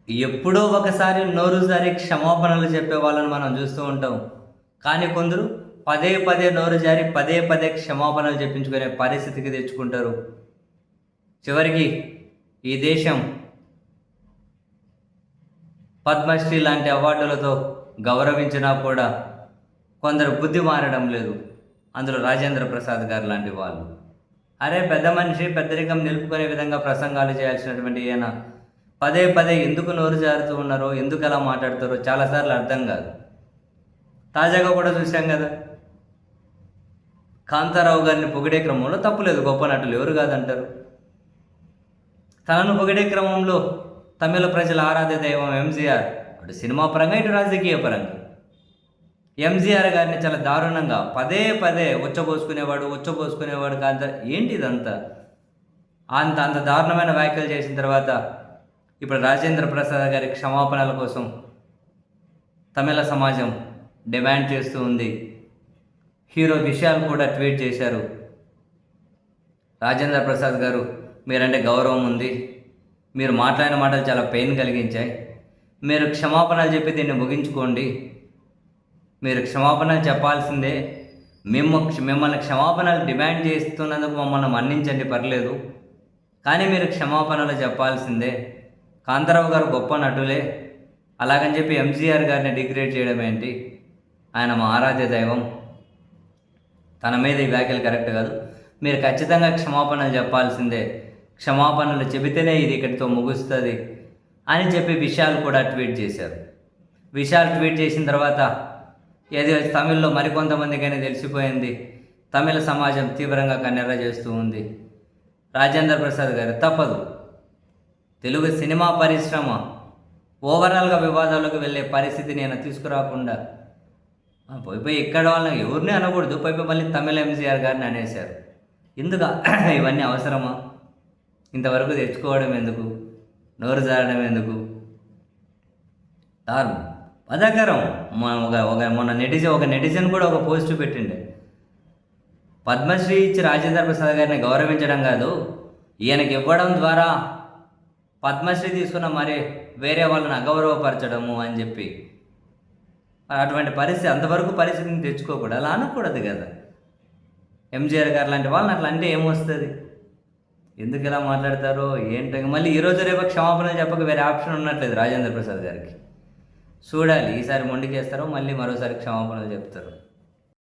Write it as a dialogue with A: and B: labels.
A: ఎప్పుడో ఒకసారి నోరు జారి క్షమాపణలు చెప్పే వాళ్ళని మనం చూస్తూ ఉంటాం. కానీ కొందరు పదే పదే నోరు జారి పదే పదే క్షమాపణలు చెప్పించుకునే పరిస్థితికి తెచ్చుకుంటారు. చివరికి ఈ దేశం పద్మశ్రీ లాంటి అవార్డులతో గౌరవించినా కూడా కొందరు బుద్ధి మారడం లేదు. అందులో రాజేంద్ర ప్రసాద్ గారు లాంటి వాళ్ళు. అరే పెద్ద మనిషి పెద్దరికం నిలుపుకునే విధంగా ప్రసంగాలు చేయాల్సినటువంటి ఈయన పదే పదే ఎందుకు నోరు జారుతూ ఉన్నారో, ఎందుకు అలా మాట్లాడతారో చాలాసార్లు అర్థం కాదు. తాజాగా కూడా చూశాం కదా, కాంతారావు గారిని పొగిడే క్రమంలో తప్పులేదు, గొప్ప నటులు ఎవరు కాదంటారు. తనను పొగిడే క్రమంలో తమిళ ప్రజల ఆరాధ్య దైవం ఎంజీఆర్, అటు సినిమా పరంగా ఇటు రాజకీయ పరంగా ఎంజీఆర్ గారిని చాలా దారుణంగా పదే పదే ఉచ్చబోసుకునేవాడు కాంత ఏంటి ఇదంతా, అంత అంత దారుణమైన వ్యాఖ్యలు చేసిన తర్వాత ఇప్పుడు రాజేంద్ర ప్రసాద్ గారి క్షమాపణల కోసం తమిళ సమాజం డిమాండ్ చేస్తూ ఉంది. హీరో విశాల్ కూడా ట్వీట్ చేశారు, రాజేంద్ర ప్రసాద్ గారు మీరంటే గౌరవం ఉంది, మీరు మాట్లాడిన మాటలు చాలా పెయిన్ కలిగించాయి, మీరు క్షమాపణలు చెప్పి దీన్ని ముగించుకోండి, మీరు క్షమాపణలు చెప్పాల్సిందే, మిమ్మల్ని క్షమాపణలు డిమాండ్ చేస్తున్నందుకు మమ్మల్ని మన్నించండి పర్లేదు, కానీ మీరు క్షమాపణలు చెప్పాల్సిందే. కాంతారావు గారు గొప్ప నటులే, అలాగని చెప్పి ఎంజీఆర్ గారిని డిగ్రేడ్ చేయడం ఏంటి, ఆయన మా ఆరాధ్య దైవం, తన మీద ఈ వ్యాఖ్యలు కరెక్ట్ కాదు, మీరు ఖచ్చితంగా క్షమాపణలు చెప్పాల్సిందే, క్షమాపణలు చెబితేనే ఇది ఇక్కడితో ముగుస్తుంది అని చెప్పి విశాల్ కూడా ట్వీట్ చేశారు. విశాల్ ట్వీట్ చేసిన తర్వాత ఏది తమిళ్లో మరికొంతమందికైనా తెలిసిపోయింది, తమిళ సమాజం తీవ్రంగా కన్నెర్ర చేస్తూ ఉంది. రాజేంద్ర ప్రసాద్ గారు తప్పదు, తెలుగు సినిమా పరిశ్రమ ఓవరాల్గా వివాదాలకు వెళ్ళే పరిస్థితి నేను తీసుకురాకుండా పోయిపోయి ఇక్కడ వాళ్ళని ఎవరిని అనకూడదు, పోయిపోయి మళ్ళీ తమిళ ఎంజీఆర్ గారిని అనేశారు. ఎందుకు ఇవన్నీ అవసరమా? ఇంతవరకు తెచ్చుకోవడం ఎందుకు, నోరు జారడం ఎందుకు? బాధాకరం. మొన్న నెటిజన్ కూడా ఒక పోస్ట్ పెట్టిండే, పద్మశ్రీ ఇచ్చి రాజేంద్ర ప్రసాద్ గారిని గౌరవించడం కాదు, ఈయనకి ఇవ్వడం ద్వారా పద్మశ్రీ తీసుకున్న మరి వేరే వాళ్ళని అగౌరవపరచడము అని చెప్పి, అటువంటి పరిస్థితి అంతవరకు పరిస్థితిని తెచ్చుకోకూడదు, అలా అనకూడదు కదా. ఎంజీఆర్ గారు లాంటి వాళ్ళని అట్లా అంటే ఏమొస్తుంది, ఎందుకు ఇలా మాట్లాడతారో ఏంటో. మళ్ళీ ఈరోజు రేపు క్షమాపణలు చెప్పక వేరే ఆప్షన్ ఉన్నట్లేదు రాజేంద్ర ప్రసాద్ గారికి. చూడాలి ఈసారి మొండికేస్తారో మళ్ళీ మరోసారి క్షమాపణలు చెప్తారు.